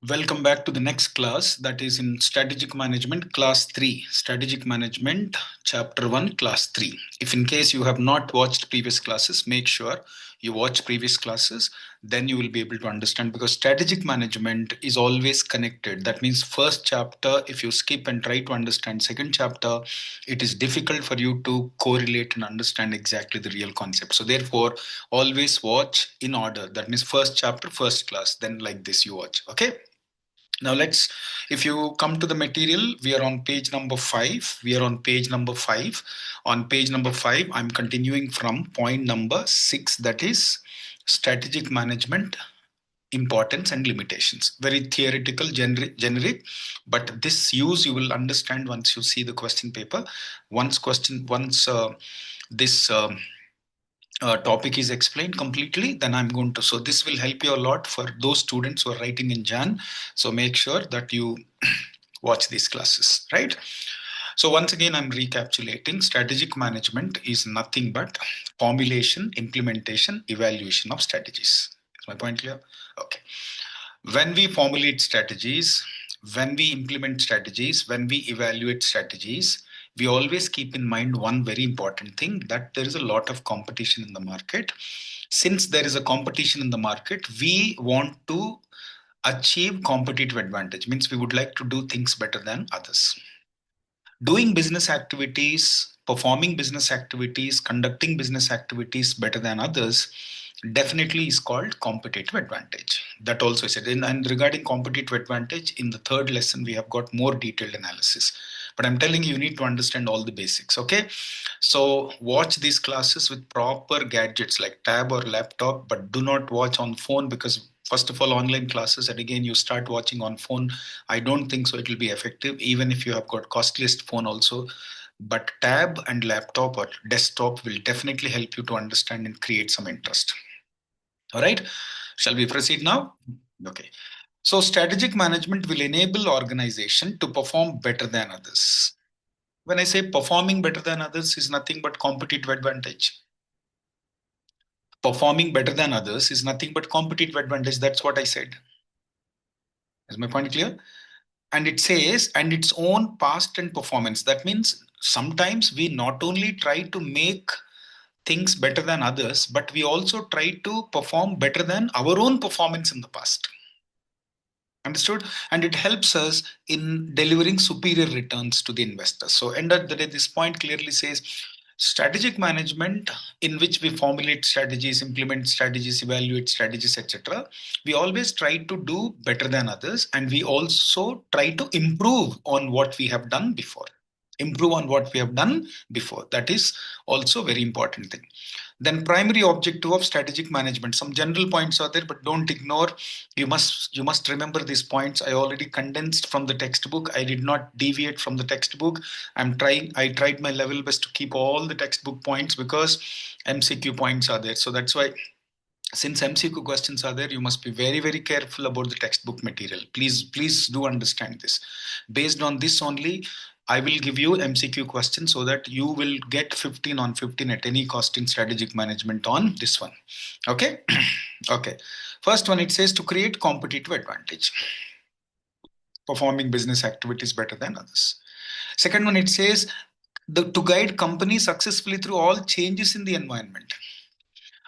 Welcome back to the next class, that is in Strategic Management Class 3. Strategic Management Chapter 1 Class 3. If in case you have not watched previous classes, make sure you watch previous classes, then you will be able to understand, because strategic management is always connected. That means first chapter, if you skip and try to understand second chapter, it is difficult for you to correlate and understand exactly the real concept. So therefore, always watch in order. That means first chapter, first class, then like this you watch. Okay. Now if you come to the material, we are on page number 5. On page number 5, I'm continuing from point number 6, that is strategic management, importance and limitations. Very theoretical, generic, but this use you will understand once you see the question paper. Once this topic is explained completely, then I'm going to, so this will help you a lot for those students who are writing in Jan. So make sure that you watch these classes, right? So once again, I'm recapitulating. Strategic management is nothing but formulation, implementation, evaluation of strategies. Is my point clear? Okay. When we formulate strategies, when we implement strategies, when we evaluate strategies, we always keep in mind one very important thing, that there is a lot of competition in the market. Since there is a competition in the market, we want to achieve competitive advantage. Means we would like to do things better than others. Doing business activities, performing business activities, conducting business activities better than others definitely is called competitive advantage. That also is said. And regarding competitive advantage, in the third lesson, we have got more detailed analysis. But I'm telling you need to understand all the basics, okay? So watch these classes with proper gadgets like tab or laptop, but do not watch on phone, because first of all, online classes, and again, you start watching on phone, I don't think so it will be effective, even if you have got costliest phone also. But tab and laptop or desktop will definitely help you to understand and create some interest. All right, shall we proceed now? Okay. So strategic management will enable organization to perform better than others. When I say performing better than others is nothing but competitive advantage. Performing better than others is nothing but competitive advantage. That's what I said. Is my point clear? And it says, and its own past and performance. That means sometimes we not only try to make things better than others, but we also try to perform better than our own performance in the past. Understood? And it helps us in delivering superior returns to the investors. So end of the day, this point clearly says strategic management, in which we formulate strategies, implement strategies, evaluate strategies, etc. We always try to do better than others, and we also try to improve on what we have done before. That is also a very important thing. Then primary objective of strategic management. Some general points are there, but don't ignore. You must remember these points. I already condensed from the textbook. I did not deviate from the textbook. I tried my level best to keep all the textbook points, because MCQ points are there. So that's why, since MCQ questions are there, you must be very, very careful about the textbook material. Please do understand this. Based on this only, I will give you MCQ questions so that you will get 15 on 15 at any cost in strategic management on this one. Okay. Okay. First one, it says to create competitive advantage, performing business activities better than others. Second one, it says to guide companies successfully through all changes in the environment.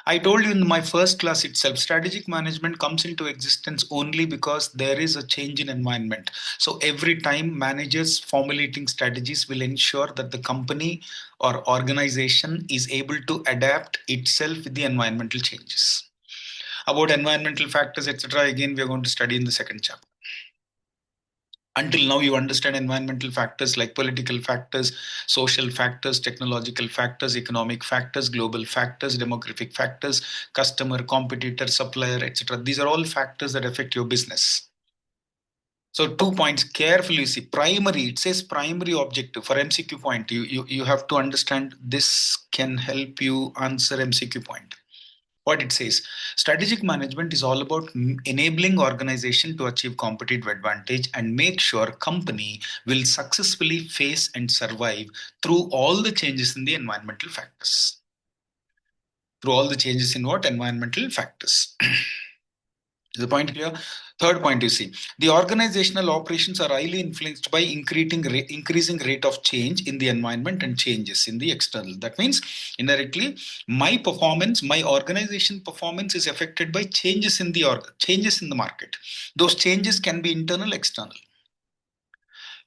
I told you in my first class itself, strategic management comes into existence only because there is a change in environment. So every time managers formulating strategies will ensure that the company or organization is able to adapt itself with the environmental changes. About environmental factors, etc., again, we are going to study in the second chapter. Until now, you understand environmental factors like political factors, social factors, technological factors, economic factors, global factors, demographic factors, customer, competitor, supplier, etc. These are all factors that affect your business. So 2 points, carefully see. Primary, it says primary objective for MCQ point. You have to understand this can help you answer MCQ point. What it says, strategic management is all about enabling organization to achieve competitive advantage and make sure company will successfully face and survive through all the changes in the environmental factors. Through all the changes in what? Environmental factors. Is the point clear? Third point, you see, the organizational operations are highly influenced by increasing rate of change in the environment and changes in the external. That means indirectly, my performance, my organization performance is affected by changes in the changes in the market. Those changes can be internal, external.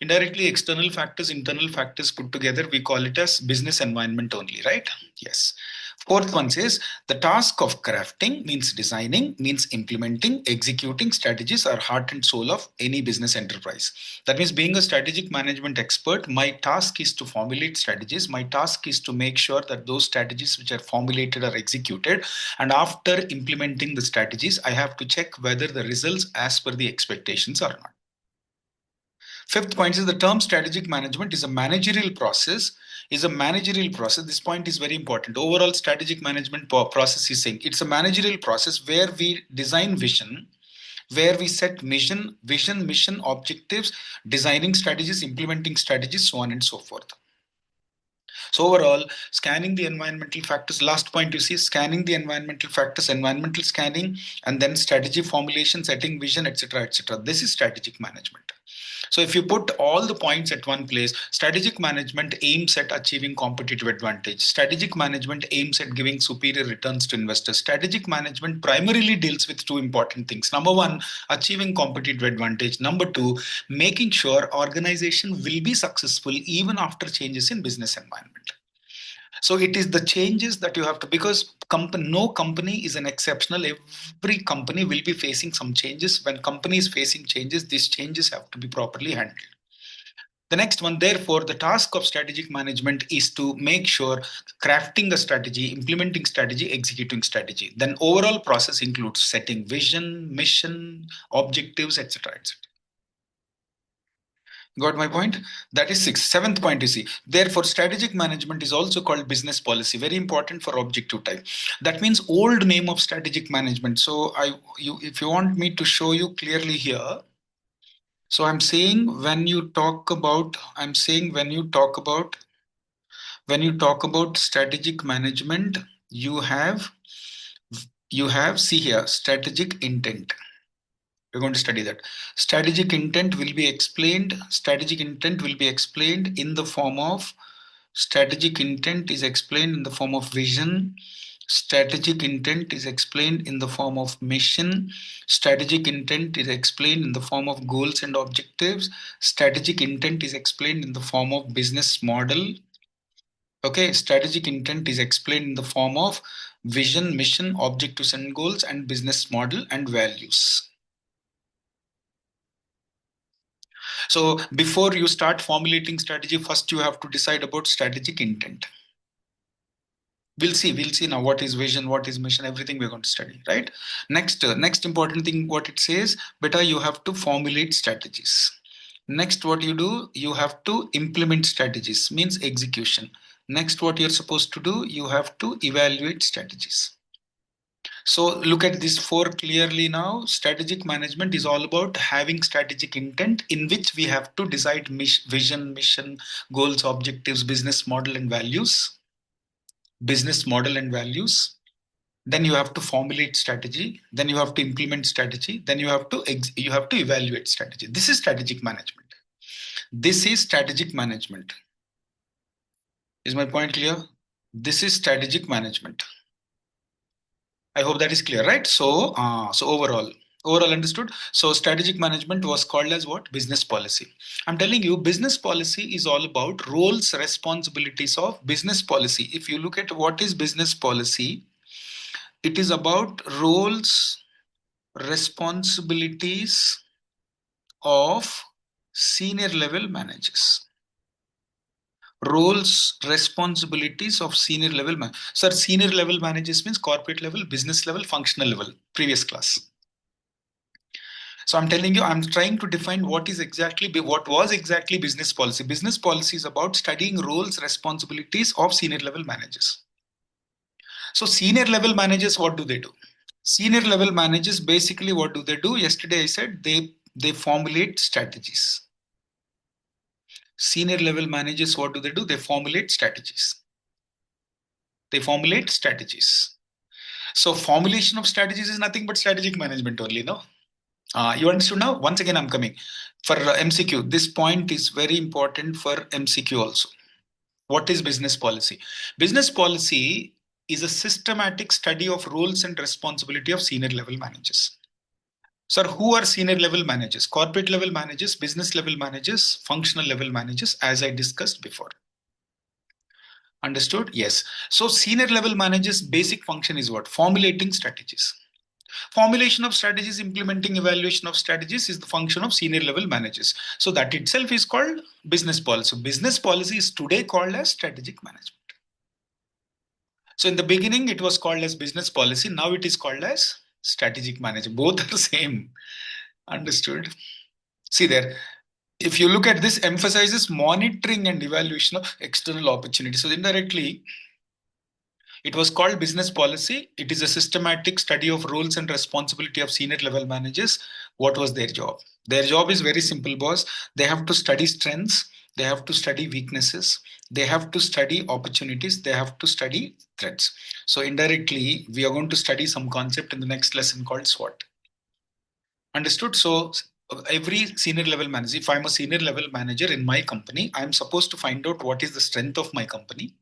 Indirectly, external factors, internal factors put together, we call it as business environment only, right? Yes. Fourth one says the task of crafting means designing, means implementing, executing strategies are heart and soul of any business enterprise. That means being a strategic management expert, my task is to formulate strategies. My task is to make sure that those strategies which are formulated are executed. And after implementing the strategies, I have to check whether the results as per the expectations or not. Fifth point is the term strategic management is a managerial process. This point is very important. Overall strategic management process is saying it's a managerial process where we design vision, where we set vision, mission, objectives, designing strategies, implementing strategies, so on and so forth. So overall, scanning the environmental factors, last point you see, scanning the environmental factors, environmental scanning, and then strategy formulation, setting vision, etc., etc. This is strategic management. So if you put all the points at one place, strategic management aims at achieving competitive advantage. Strategic management aims at giving superior returns to investors. Strategic management primarily deals with two important things. Number one, achieving competitive advantage. Number two, making sure organization will be successful even after changes in business environment. So it is the changes that you have to, because no company is an exceptional. Every company will be facing some changes. When company is facing changes, these changes have to be properly handled. The next one, therefore, the task of strategic management is to make sure crafting a strategy, implementing strategy, executing strategy. Then overall process includes setting vision, mission, objectives, etc., etc. Got my point? That is sixth. Seventh point you see. Therefore, strategic management is also called business policy. Very important for objective type. That means old name of strategic management. So if you want me to show you clearly here. So I'm saying when you talk about strategic management, you have see here strategic intent. We're going to study that. Strategic intent will be explained in the form of vision. Strategic intent is explained in the form of mission. Strategic intent is explained in the form of goals and objectives. Strategic intent is explained in the form of business model. Okay, strategic intent is explained in the form of vision, mission, objectives and goals, and business model and values. So before you start formulating strategy, first you have to decide about strategic intent. We'll see now what is vision, what is mission, everything we're going to study, right? Next important thing, what it says, beta, you have to formulate strategies. Next, what you do, you have to implement strategies, means execution. Next, what you're supposed to do, you have to evaluate strategies. So look at this four clearly now. Strategic management is all about having strategic intent in which we have to decide vision, mission, goals, objectives, business model and values. Then you have to formulate strategy. Then you have to implement strategy. Then you have to evaluate strategy. This is strategic management. Is my point clear? This is strategic management. I hope that is clear, right? So overall understood. So strategic management was called as what? Business policy. I'm telling you, business policy is all about roles, responsibilities of business policy. If you look at what is business policy, it is about roles, responsibilities of senior level managers. Roles, responsibilities of senior level managers. Sir, senior level managers means corporate level, business level, functional level, previous class. So I'm telling you, I'm trying to define what was exactly business policy. Business policy is about studying roles, responsibilities of senior level managers. So senior level managers, what do they do? Senior level managers, basically what do they do? Yesterday I said they formulate strategies. Senior level managers, what do? They formulate strategies. So formulation of strategies is nothing but strategic management only, no? You understood now? Once again, I'm coming. For MCQ, this point is very important for MCQ also. What is business policy? Business policy is a systematic study of roles and responsibility of senior level managers. Sir, who are senior level managers? Corporate level managers, business level managers, functional level managers, as I discussed before. Understood? Yes. So senior level managers' basic function is what? Formulating strategies. Formulation of strategies, implementing evaluation of strategies is the function of senior level managers. So that itself is called business policy. Business policy is today called as strategic management. So in the beginning, it was called as business policy. Now it is called as strategic management. Both are same. Understood? See there. If you look at this, emphasizes monitoring and evaluation of external opportunities. So indirectly, it was called business policy. It is a systematic study of roles and responsibility of senior level managers. What was their job? Their job is very simple, boss. They have to study strengths. They have to study weaknesses. They have to study opportunities. They have to study threats. So indirectly, we are going to study some concept in the next lesson called SWOT. Understood? So every senior level manager, if I'm a senior level manager in my company, I'm supposed to find out what is the strength of my company.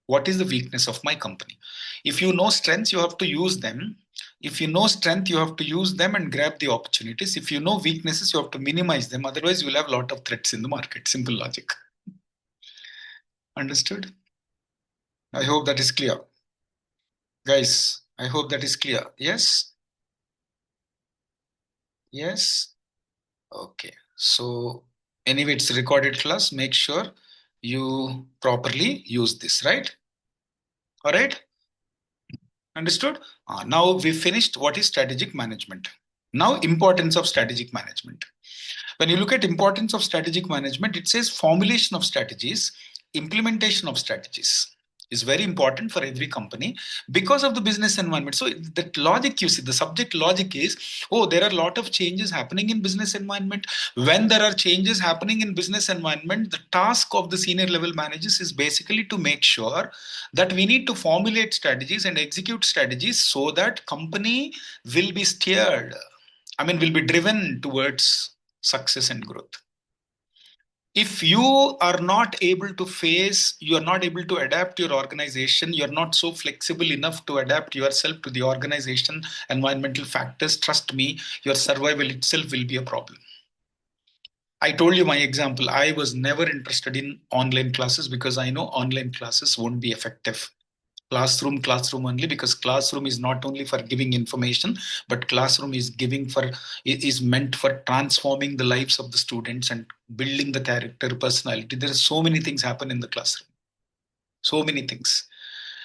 What is the weakness of my company? If you know strengths, you have to use them. If you know strength, you have to use them and grab the opportunities. If you know weaknesses, you have to minimize them. Otherwise, you'll have a lot of threats in the market. Simple logic. Understood? I hope that is clear. Guys, I hope that is clear. Yes? Yes? Okay. So anyway, it's a recorded class. Make sure you properly use this, right? All right? Understood? Now we finished what is strategic management. Now importance of strategic management. When you look at importance of strategic management, it says formulation of strategies, implementation of strategies is very important for every company because of the business environment. So that logic, you see, the subject logic is, oh, there are a lot of changes happening in business environment. When there are changes happening in business environment, the task of the senior level managers is basically to make sure that we need to formulate strategies and execute strategies so that company will be steered, will be driven towards success and growth. If you are not able to face, you are not able to adapt your organization, you're not so flexible enough to adapt yourself to the organization, environmental factors, trust me, your survival itself will be a problem. I told you my example. I was never interested in online classes because I know online classes won't be effective. Classroom only, because classroom is not only for giving information, but classroom is meant for transforming the lives of the students and building the character, personality. There are so many things happen in the classroom, so many things.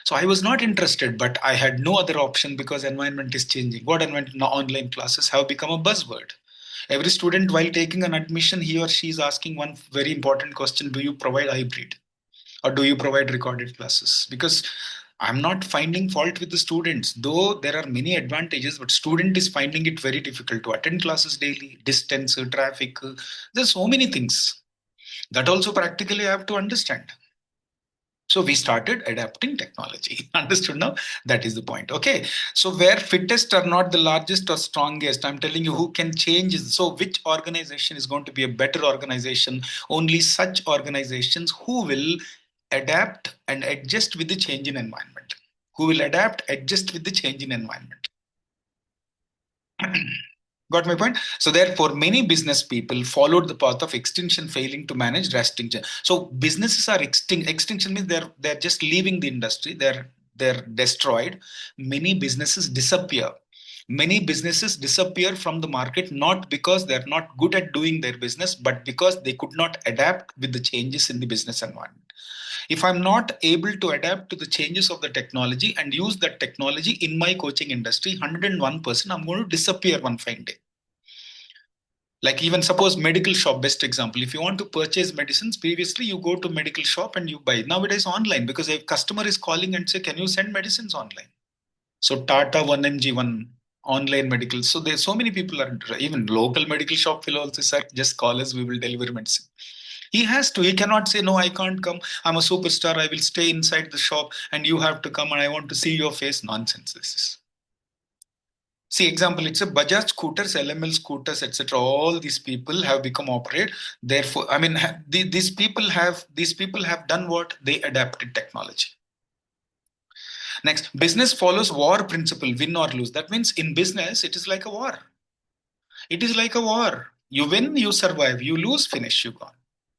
So I was not interested, but I had no other option because environment is changing. What environment? Now online classes have become a buzzword. Every student, while taking an admission, he or she is asking one very important question: do you provide hybrid, or do you provide recorded classes? Because I'm not finding fault with the students, though there are many advantages, but student is finding it very difficult to attend classes daily, distance, traffic. There's so many things that also practically I have to understand. So we started adapting technology. Understood now? That is the point. Okay. So where fittest are not the largest or strongest, I'm telling you who can change. So which organization is going to be a better organization? Only such organizations who will adapt and adjust with the change in environment. Who will adapt, adjust with the change in environment. Got my point? So therefore, many business people followed the path of extinction, failing to manage drastic change. So businesses are extinction means they're just leaving the industry. They're destroyed. Many businesses disappear. Many businesses disappear from the market, not because they're not good at doing their business, but because they could not adapt with the changes in the business environment. If I'm not able to adapt to the changes of the technology and use that technology in my coaching industry, 101%, I'm going to disappear one fine day. Like even suppose medical shop, best example. If you want to purchase medicines, previously you go to medical shop and you buy. Nowadays online, because a customer is calling and say, can you send medicines online? So Tata 1mg1 online medical. So there's so many people are, even local medical shop will also say, just call us, we will deliver medicine. He cannot say, no, I can't come. I'm a superstar. I will stay inside the shop and you have to come and I want to see your face. Nonsense this is. See, example, it's a Bajaj scooters, LML scooters, etc. All these people have become operate. Therefore, I mean, these people have done what? They adapted technology. Next, business follows war principle, win or lose. That means in business, it is like a war. It is like a war. You win, you survive. You lose, finish, you gone.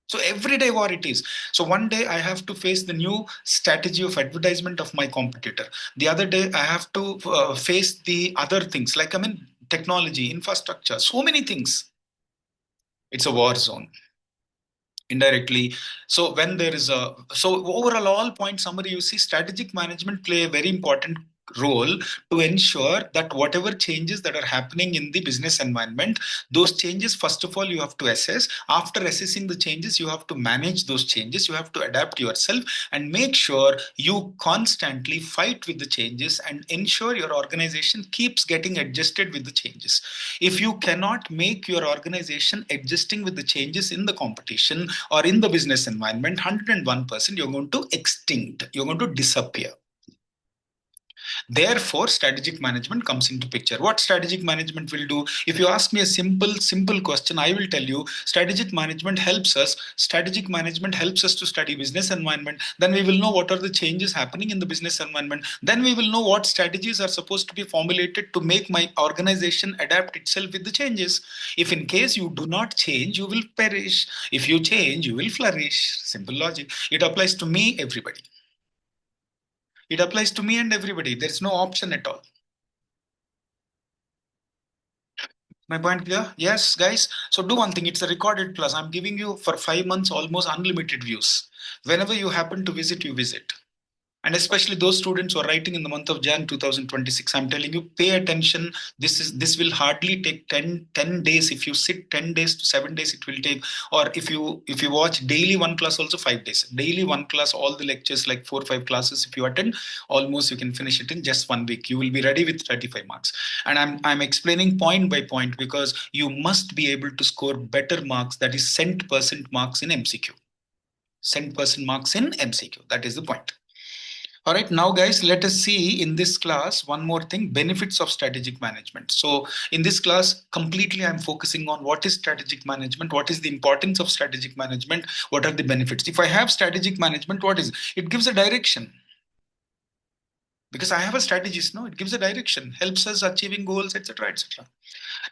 So everyday war it is. So one day I have to face the new strategy of advertisement of my competitor. The other day I have to face the other things like, I mean, technology, infrastructure, so many things. It's a war zone indirectly. So when there is a, so overall all point summary, you see strategic management play a very important role to ensure that whatever changes that are happening in the business environment, those changes, first of all, you have to assess. After assessing the changes, you have to manage those changes. You have to adapt yourself and make sure you constantly fight with the changes and ensure your organization keeps getting adjusted with the changes. If you cannot make your organization adjusting with the changes in the competition or in the business environment, 101% you're going to extinct, you're going to disappear. Therefore, strategic management comes into picture. What strategic management will do? If you ask me a simple question, I will tell you strategic management helps us. Strategic management helps us to study business environment. Then we will know what are the changes happening in the business environment. Then we will know what strategies are supposed to be formulated to make my organization adapt itself with the changes. If in case you do not change, you will perish. If you change, you will flourish. Simple logic. It applies to me, everybody. It applies to me and everybody. There's no option at all. My point clear? Yes, guys. So do one thing. It's a recorded class. I'm giving you for 5 months almost unlimited views. Whenever you happen to visit, you visit. And especially those students who are writing in the month of Jan 2026, I'm telling you, pay attention. This will hardly take 10 days. If you sit 10 days to 7 days, it will take. Or if you watch daily one class, also 5 days. Daily one class, all the lectures, like 4 or 5 classes, if you attend, almost you can finish it in just 1 week. You will be ready with 35 marks. And I'm explaining point by point because you must be able to score better marks, that is cent percent marks in MCQ. Cent percent marks in MCQ. That is the point. All right, now guys, let us see in this class one more thing, benefits of strategic management. So in this class, completely I'm focusing on what is strategic management, what is the importance of strategic management, what are the benefits. If I have strategic management, what is it? It gives a direction. Because I have a strategist, no, it gives a direction, helps us achieving goals, etc., etc.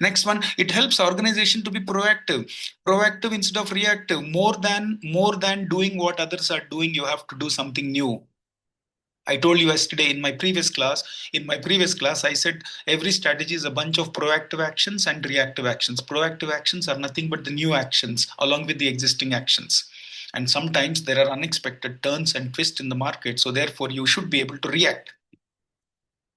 Next one, it helps organization to be proactive. Proactive instead of reactive. More than doing what others are doing, you have to do something new. I told you yesterday in my previous class, I said every strategy is a bunch of proactive actions and reactive actions. Proactive actions are nothing but the new actions along with the existing actions. And sometimes there are unexpected turns and twists in the market. So therefore you should be able to react.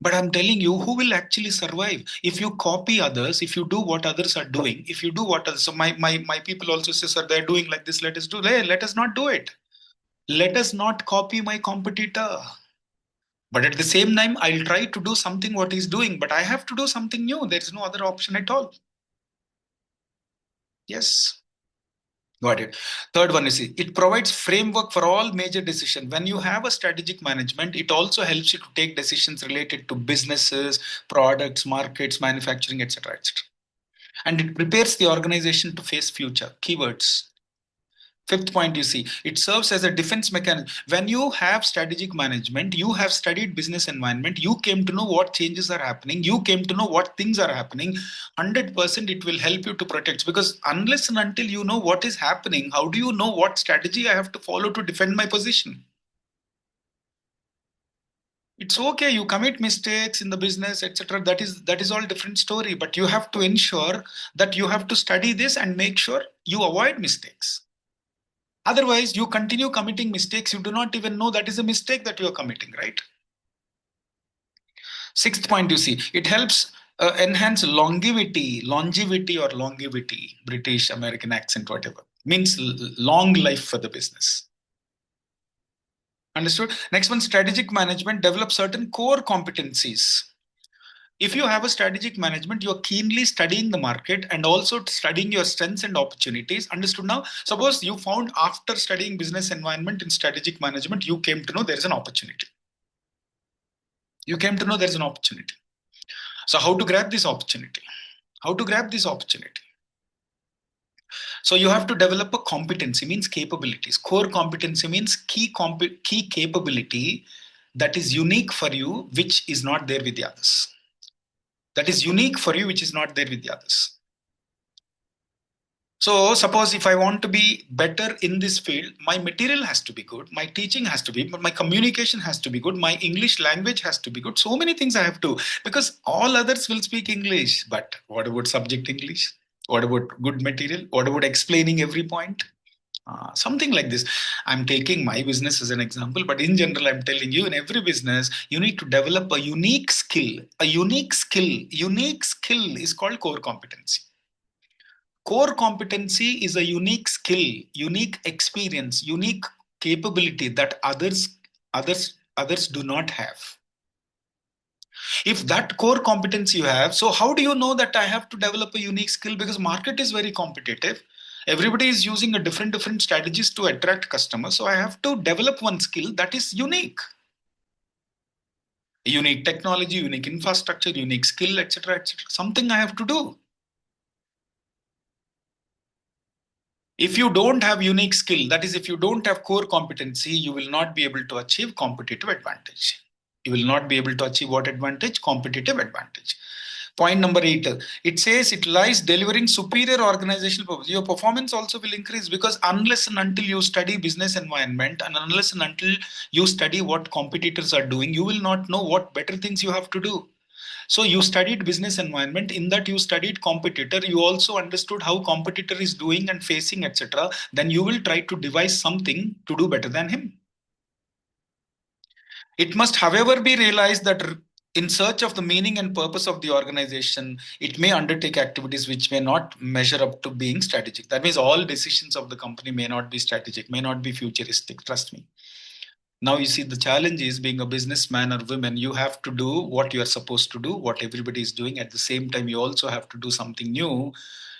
But I'm telling you, who will actually survive? If you copy others, if you do what others are doing, if you do what others, so my people also say, sir, they're doing like this, let us do, hey, let us not do it. Let us not copy my competitor. But at the same time, I'll try to do something what he's doing, but I have to do something new. There's no other option at all. Yes. Got it. Third one is it provides framework for all major decisions. When you have a strategic management, it also helps you to take decisions related to businesses, products, markets, manufacturing, etc., etc. And it prepares the organization to face future. Keywords. Fifth point, you see, it serves as a defense mechanism. When you have strategic management, you have studied business environment, you came to know what changes are happening, you came to know what things are happening. 100% it will help you to protect, because unless and until you know what is happening, how do you know what strategy I have to follow to defend my position? It's okay, you commit mistakes in the business, etc. That is all different story, but you have to ensure that you have to study this and make sure you avoid mistakes. Otherwise, you continue committing mistakes. You do not even know that is a mistake that you are committing, right? Sixth point, you see, it helps enhance longevity, British, American accent, whatever. Means long life for the business. Understood? Next one, strategic management develops certain core competencies. If you have a strategic management, you are keenly studying the market and also studying your strengths and opportunities. Understood now? Suppose you found after studying business environment in strategic management, you came to know there is an opportunity. You came to know there is an opportunity. So how to grab this opportunity? How to grab this opportunity? So you have to develop a competency, means capabilities. Core competency means key capability that is unique for you, which is not there with the others. That is unique for you, which is not there with the others. So suppose if I want to be better in this field, my material has to be good, my teaching has to be, but my communication has to be good, my English language has to be good. So many things I have to, because all others will speak English. But what about subject English? What about good material? What about explaining every point? Something like this. I'm taking my business as an example, but in general, I'm telling you, in every business, you need to develop a unique skill. A unique skill. Unique skill is called core competency. Core competency is a unique skill, unique experience, unique capability that others do not have. If that core competency you have, so how do you know that I have to develop a unique skill? Because market is very competitive. Everybody is using a different strategies to attract customers. So I have to develop one skill that is unique. Unique technology, unique infrastructure, unique skill, etc., etc. Something I have to do. If you don't have unique skill, that is, if you don't have core competency, you will not be able to achieve competitive advantage. You will not be able to achieve what advantage? Competitive advantage. Point number 8, it says it lies delivering superior organizational purpose. Your performance also will increase, because unless and until you study business environment and unless and until you study what competitors are doing, you will not know what better things you have to do. So you studied business environment, in that you studied competitor, you also understood how competitor is doing and facing, etc. Then you will try to devise something to do better than him. It must, however, be realized that in search of the meaning and purpose of the organization, it may undertake activities which may not measure up to being strategic. That means all decisions of the company may not be strategic, may not be futuristic. Trust me. Now you see, the challenge is, being a businessman or woman, you have to do what you are supposed to do, what everybody is doing. At the same time, you also have to do something new.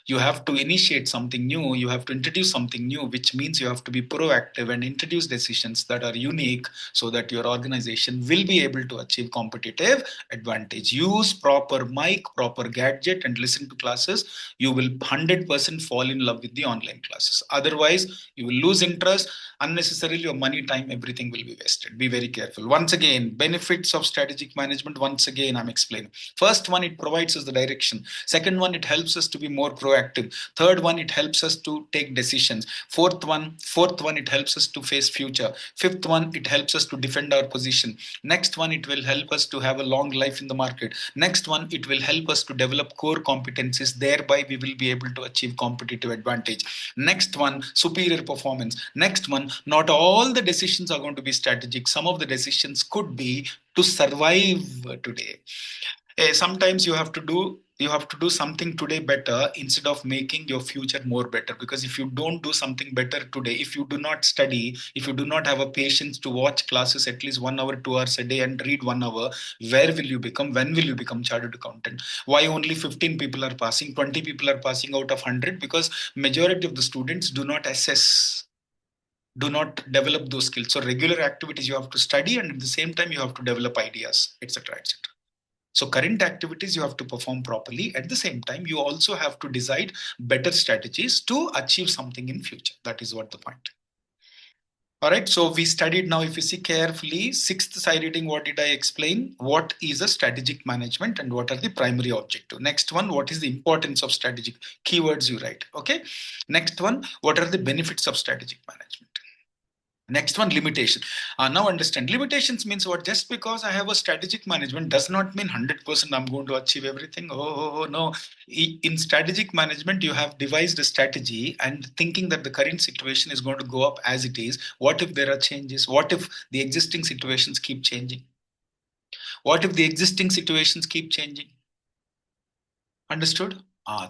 You have to initiate something new. You have to introduce something new, which means you have to be proactive and introduce decisions that are unique, so that your organization will be able to achieve competitive advantage. Use proper mic, proper gadget, and listen to classes. You will 100% fall in love with the online classes. Otherwise, you will lose interest. Unnecessarily, your money, time, everything will be wasted. Be very careful. Once again, benefits of strategic management. Once again, I'm explaining. First one, it provides us the direction. Second one, it helps us to be more proactive. Third one, it helps us to take decisions. Fourth one, it helps us to face future. Fifth one, it helps us to defend our position. Next one, it will help us to have a long life in the market. Next one, it will help us to develop core competencies. Thereby, we will be able to achieve competitive advantage. Next one, superior performance. Next one, not all the decisions are going to be strategic. Some of the decisions could be to survive today. Sometimes you have to do something today better instead of making your future more better. Because if you don't do something better today, if you do not study, if you do not have a patience to watch classes at least 1 hour, 2 hours a day and read 1 hour, where will you become? When will you become chartered accountant? Why only 15 people are passing, 20 people are passing out of 100? Because majority of the students do not assess, do not develop those skills. So regular activities, you have to study, and at the same time you have to develop ideas, etc., etc. So current activities you have to perform properly. At the same time, you also have to decide better strategies to achieve something in future. That is what the point. All right. So we studied. Now, if you see carefully, sixth side reading, what did I explain? What is a strategic management and what are the primary objective? Next one, what is the importance of strategic keywords you write? Okay. Next one, what are the benefits of strategic management? Next one, limitation. Now understand, limitations means what? Just because I have a strategic management does not mean 100% I'm going to achieve everything. No. In strategic management, you have devised a strategy and thinking that the current situation is going to go up as it is. What if there are changes? What if the existing situations keep changing? What if the existing situations keep changing? Understood?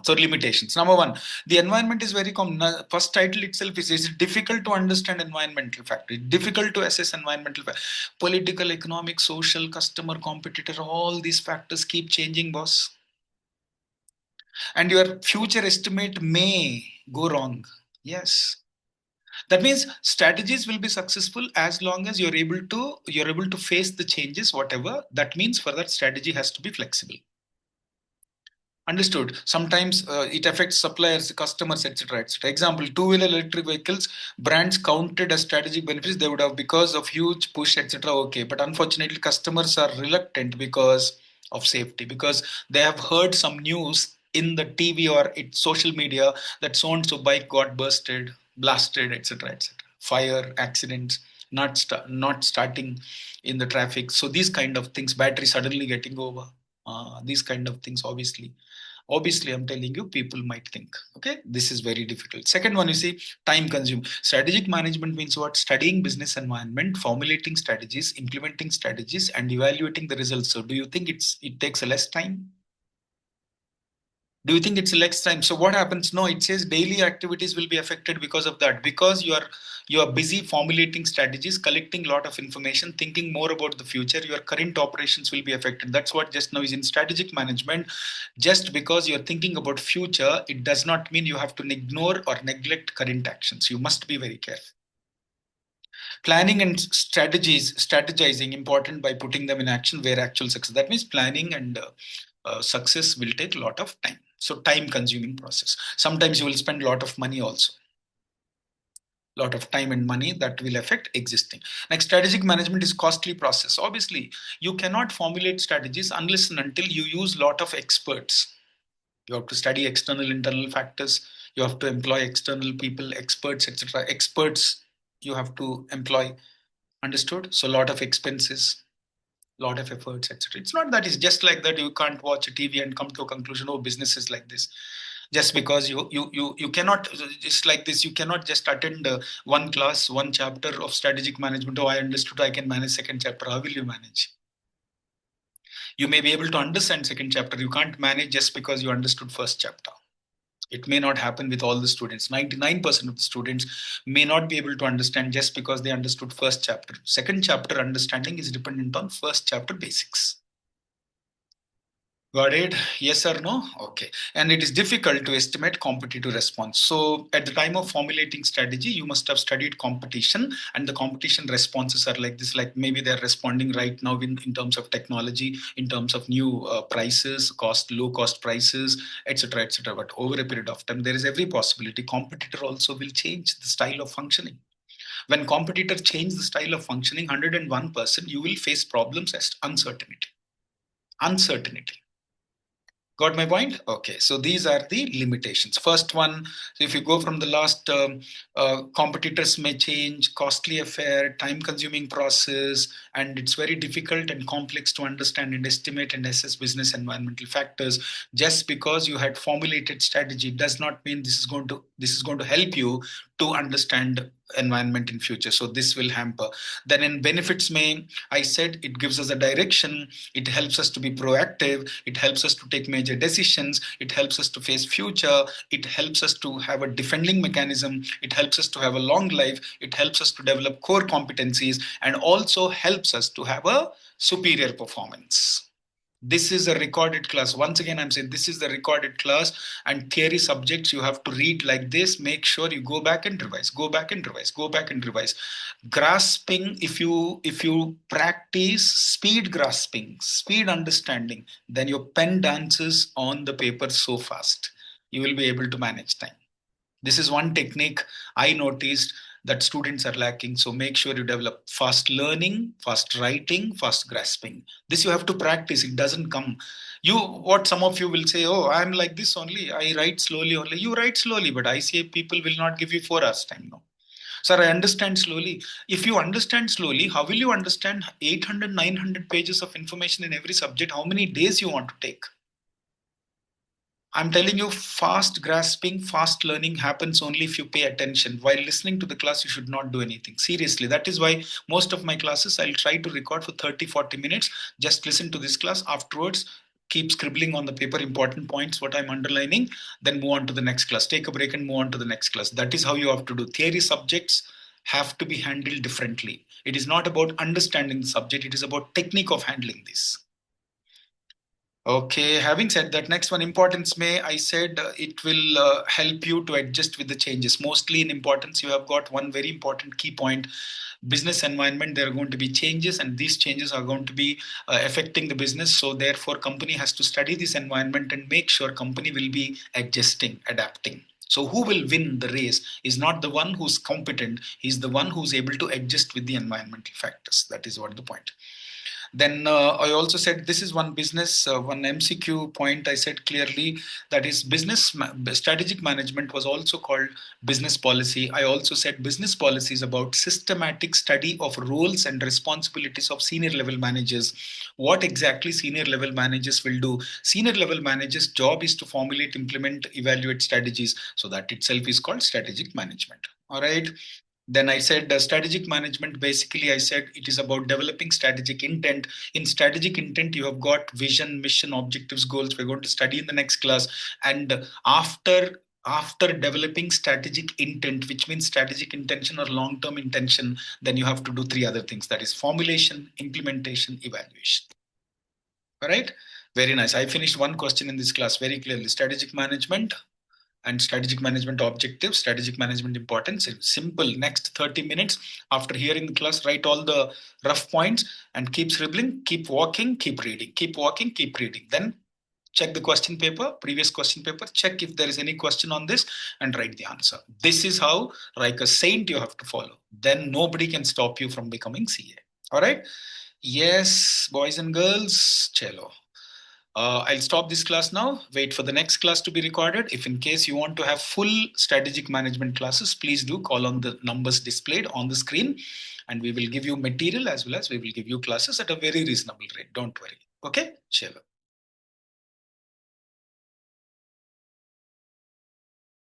So limitations. Number one, the environment is very common. First title itself is it difficult to understand environmental factors, difficult to assess environmental factors. Political, economic, social, customer, competitor, all these factors keep changing, boss. And your future estimate may go wrong. Yes. That means strategies will be successful as long as you're able to face the changes, whatever. That means for that strategy has to be flexible. Understood. Sometimes it affects suppliers, customers, etc. etc. Example: two-wheeler electric vehicles, brands counted as strategic benefits. They would have because of huge push, etc. Okay, but unfortunately, customers are reluctant because of safety, because they have heard some news in the TV or it's social media that so and so bike got bursted, blasted, etc. etc. Fire, accidents, not starting in the traffic. So these kind of things, battery suddenly getting over. These kind of things, obviously I'm telling you, people might think, okay, this is very difficult. Second one, you see, time consume. Strategic management means what? Studying business environment, formulating strategies, implementing strategies, and evaluating the results. So do you think it takes less time? Do you think it's less time? So what happens? No, it says daily activities will be affected because of that, because you are busy formulating strategies, collecting a lot of information, thinking more about the future. Your current operations will be affected. That's what just now is in strategic management. Just because you're thinking about future, it does not mean you have to ignore or neglect current actions. You must be very careful. Planning and strategizing important by putting them in action where actual success. That means planning and success will take a lot of time. So time consuming process. Sometimes you will spend a lot of money also. Lot of time and money that will affect existing. Next, strategic management is costly process. Obviously, you cannot formulate strategies unless and until you use a lot of experts. You have to study external, internal factors. You have to employ external people, experts, etc. Experts you have to employ. Understood? So a lot of expenses, lot of efforts, etc. It's not that it's just like that. You can't watch a TV and come to a conclusion, oh, business is like this. Just because you cannot, just like this, you cannot just attend one class, one chapter of strategic management. Oh, I understood, I can manage second chapter. How will you manage? You may be able to understand second chapter. You can't manage just because you understood first chapter. It may not happen with all the students. 99% of the students may not be able to understand just because they understood first chapter. Second chapter understanding is dependent on first chapter basics. Got it? Yes or no? Okay. And it is difficult to estimate competitive response. So at the time of formulating strategy, you must have studied competition, and the competition responses are like this, like maybe they're responding right now in terms of technology, in terms of new prices, low cost prices, etc., etc. But over a period of time, there is every possibility competitor also will change the style of functioning. When competitor change the style of functioning 101%, you will face problems as uncertainty. Uncertainty. Got my point? Okay, so these are the limitations. First one, so if you go from the last, competitors may change, costly affair, time consuming process, and it's very difficult and complex to understand and estimate and assess business environmental factors. Just because you had formulated strategy does not mean this is going to help you to understand environment in future. So this will hamper. Then in benefits may, I said it gives us a direction, it helps us to be proactive, it helps us to take major decisions, it helps us to face future, it helps us to have a defending mechanism, it helps us to have a long life, it helps us to develop core competencies, and also helps us to have a superior performance. This is a recorded class. Once again, I'm saying this is the recorded class, and theory subjects you have to read like this. Make sure you go back and revise, go back and revise, go back and revise. Grasping, if you practice speed grasping, speed understanding, then your pen dances on the paper so fast. You will be able to manage time. This is one technique I noticed that students are lacking. So make sure you develop fast learning, fast writing, fast grasping. This you have to practice. It doesn't come. What some of you will say, oh, I'm like this only. I write slowly only. You write slowly, but I say people will not give you 4 hours time now. Sir, I understand slowly. If you understand slowly, how will you understand 800, 900 pages of information in every subject? How many days you want to take? I'm telling you, fast grasping, fast learning happens only if you pay attention. While listening to the class, you should not do anything. Seriously, that is why most of my classes, I'll try to record for 30, 40 minutes. Just listen to this class. Afterwards, keep scribbling on the paper important points, what I'm underlining, then move on to the next class. Take a break and move on to the next class. That is how you have to do. Theory subjects have to be handled differently. It is not about understanding the subject. It is about technique of handling this. Okay, having said that, next one, importance may, I said it will help you to adjust with the changes. Mostly in importance, you have got one very important key point. Business environment, there are going to be changes, and these changes are going to be affecting the business. So therefore, company has to study this environment and make sure company will be adjusting, adapting. So who will win the race is not the one who's competent, he's the one who's able to adjust with the environmental factors. That is what the point. Then I also said this is one business, one MCQ point I said clearly, that is strategic management was also called business policy. I also said business policy is about systematic study of roles and responsibilities of senior level managers. What exactly senior level managers will do? Senior level managers' job is to formulate, implement, evaluate strategies. So that itself is called strategic management. All right. Then I said strategic management, basically I said it is about developing strategic intent. In strategic intent, you have got vision, mission, objectives, goals. We're going to study in the next class. And after developing strategic intent, which means strategic intention or long-term intention, then you have to do three other things. That is formulation, implementation, evaluation. All right. Very nice. I finished one question in this class very clearly. Strategic management and strategic management objectives, strategic management importance. Simple. Next 30 minutes after hearing the class, write all the rough points and keep scribbling, keep walking, keep reading, keep walking, keep reading. Then check the question paper, previous question paper, check if there is any question on this and write the answer. This is how, like a saint, you have to follow. Then nobody can stop you from becoming CA. All right. Yes, boys and girls, cello. I'll stop this class now. Wait for the next class to be recorded. If in case you want to have full strategic management classes, please do call on the numbers displayed on the screen, and we will give you material as well as we will give you classes at a very reasonable rate. Don't worry. Okay? Chalo.